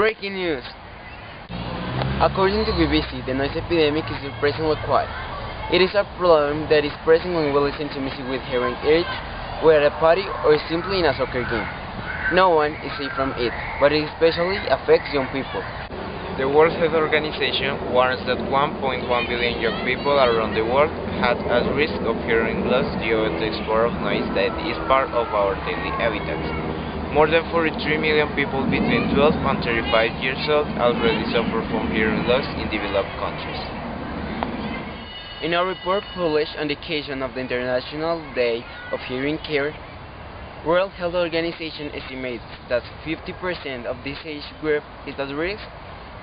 Breaking news! According to BBC, the noise epidemic is presently quiet. It is a problem that is present when we listen to music with hearing aids, we're at a party, or simply in a soccer game. No one is safe from it, but it especially affects young people. The World Health Organization warns that 1.1 billion young people around the world have a risk of hearing loss due to the exposure of noise that is part of our daily habitats. More than 43 million people between 12 and 35 years old already suffer from hearing loss in developed countries. In a report published on the occasion of the International Day of Hearing Care, World Health Organization estimates that 50% of this age group is at risk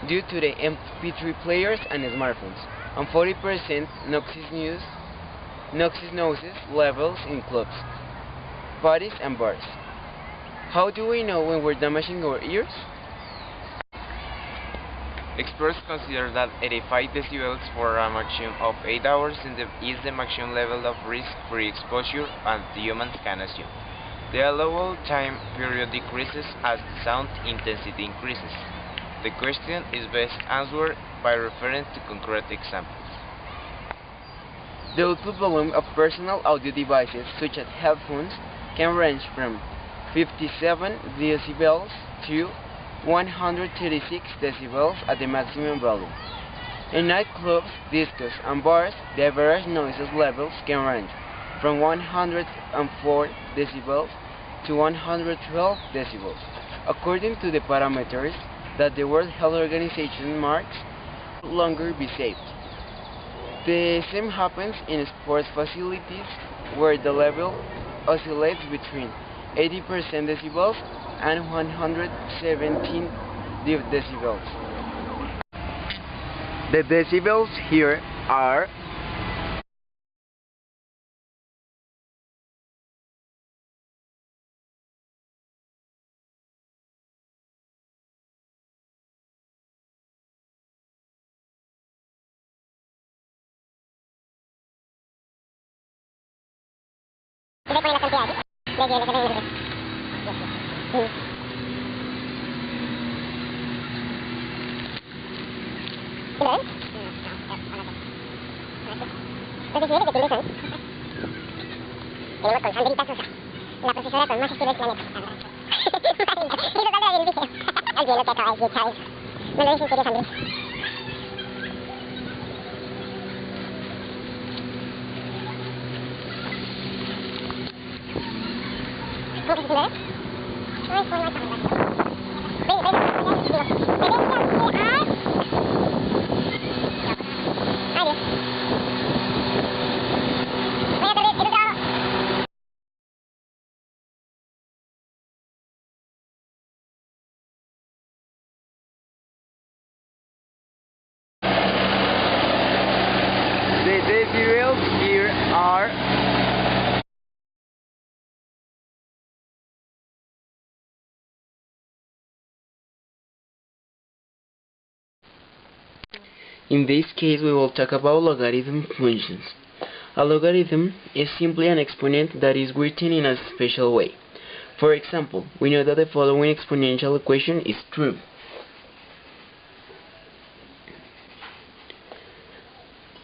due to the MP3 players and smartphones, and 40% noxious noises levels in clubs, parties and bars. How do we know when we're damaging our ears? Experts consider that 85 decibels for a maximum of 8 hours is the maximum level of risk for exposure and humans can assume. The allowable time period decreases as the sound intensity increases. The question is best answered by referring to concrete examples. The output volume of personal audio devices such as headphones can range from 57 decibels to 136 decibels at the maximum volume. In nightclubs, discos, and bars, the average noise levels can range from 104 decibels to 112 decibels, according to the parameters that the World Health Organization marks no longer be safe. The same happens in sports facilities, where the level oscillates between 80% decibels and 117 decibels. The decibels here are Tenemos con Sandrita Sosa, la profesora con más estudios del planeta. Y lo habla del vicio. Olvidé lo que acaba de decir, Chaves. No lo dices en serio, Sandrita. ¿Cómo que se entiende? No es forma de hablar. Adiós. the decibels here are In this case, we will talk about logarithm functions. A logarithm is simply an exponent that is written in a special way. For example, we know that the following exponential equation is true.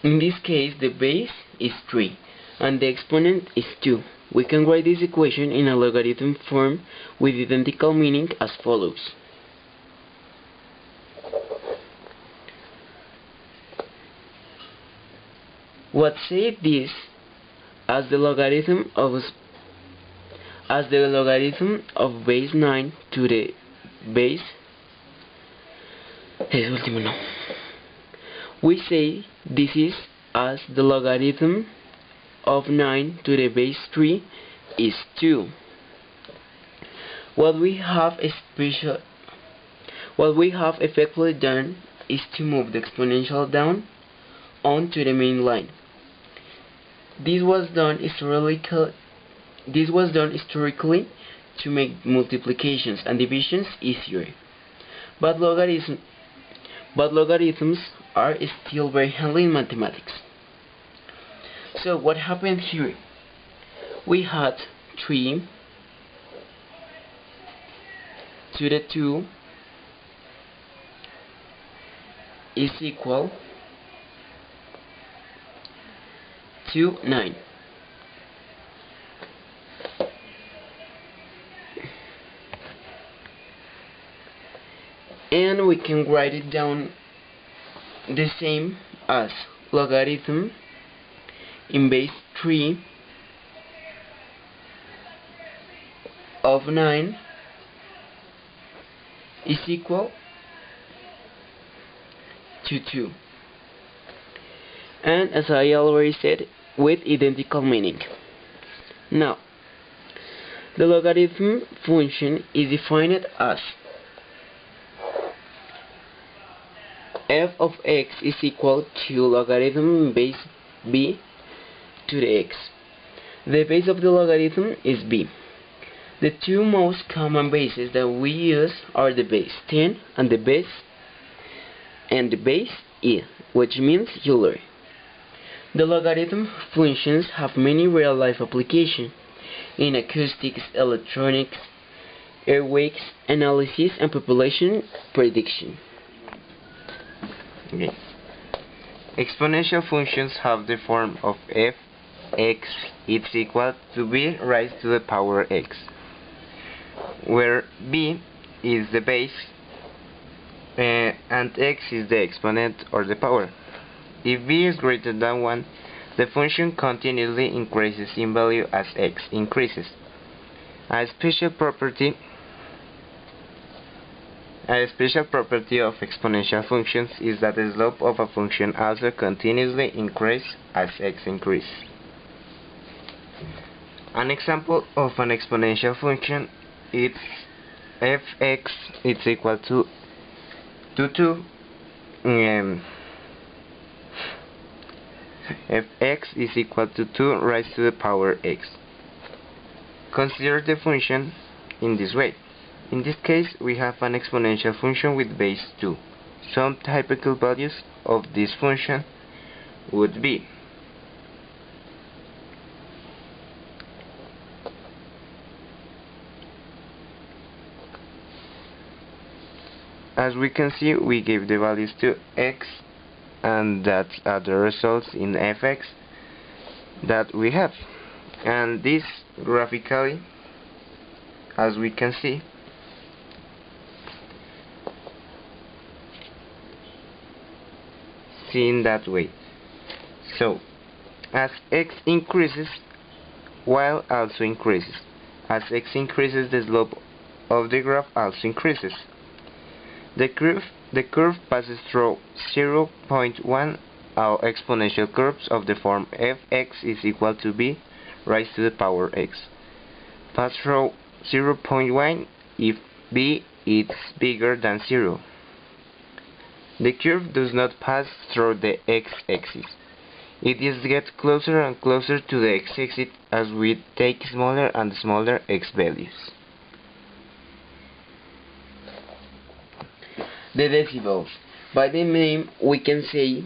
In this case, the base is 3 and the exponent is 2. We can write this equation in a logarithm form with identical meaning as follows. What say this as the logarithm of base 9 to the base we say this is as the logarithm of 9 to the base 3 is 2. What we have effectively done is to move the exponential down onto the main line. This was done historically to make multiplications and divisions easier. But logarithms are still very handy in mathematics. So what happened here? We had 3 to the 2 is equal to 9. And we can write it down the same as logarithm in base 3 of 9 is equal to 2. And as I already said, with identical meaning. Now, the logarithm function is defined as f of x is equal to logarithm base b to the x. The base of the logarithm is b. The two most common bases that we use are the base 10 and the base e, which means Euler. The logarithm functions have many real-life applications in acoustics, electronics, airways analysis, and population prediction. Okay. Exponential functions have the form of f x is equal to b raised to the power x, where b is the base and x is the exponent or the power. If b is greater than 1, the function continuously increases in value as x increases. A special property of exponential functions is that the slope of a function also continuously increases as x increases. An example of an exponential function is fx is equal to 2 fx is equal to 2 raised to the power x. Consider the function in this way. In this case, we have an exponential function with base 2. Some typical values of this function would be as we can see, we gave the values to x, and that are the results in fx that we have. And this graphically, as we can see, seen that way. So, as x increases, y also increases. As x increases, the slope of the graph also increases. The curve passes through 0.1. All exponential curves of the form fx is equal to b raised to the power x pass through 0.1 if b is bigger than 0. The curve does not pass through the x-axis. It just gets closer and closer to the x-axis as we take smaller and smaller x values. The decibels. By the name, we can say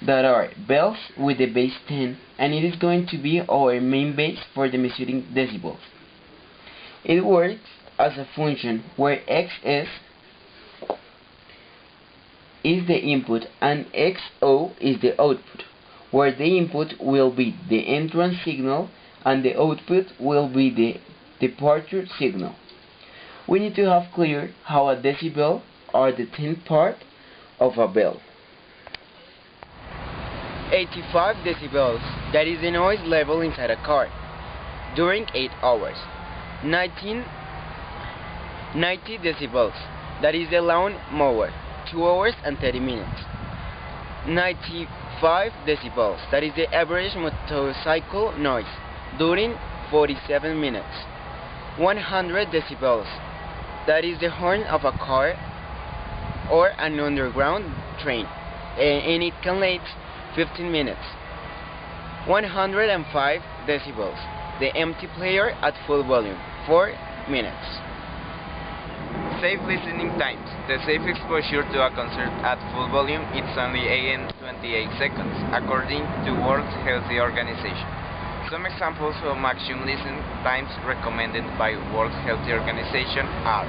that are bells with the base 10, and it is going to be our main base for the measuring decibels. It works as a function where xs is the input and xo is the output, where the input will be the entrance signal and the output will be the departure signal. We need to have clear how a decibel are the 10th part of a bell. 85 decibels, that is the noise level inside a car, during 8 hours. 90 decibels, that is the lawn mower, 2 hours and 30 minutes. 95 decibels, that is the average motorcycle noise, during 47 minutes. 100 decibels, that is the horn of a car or an underground train, and it can last 15 minutes. 105 decibels, the empty player at full volume, 4 minutes. Safe listening times. The safe exposure to a concert at full volume is only 28 seconds, according to World Health Organization. Some examples of maximum listening times recommended by World Health Organization are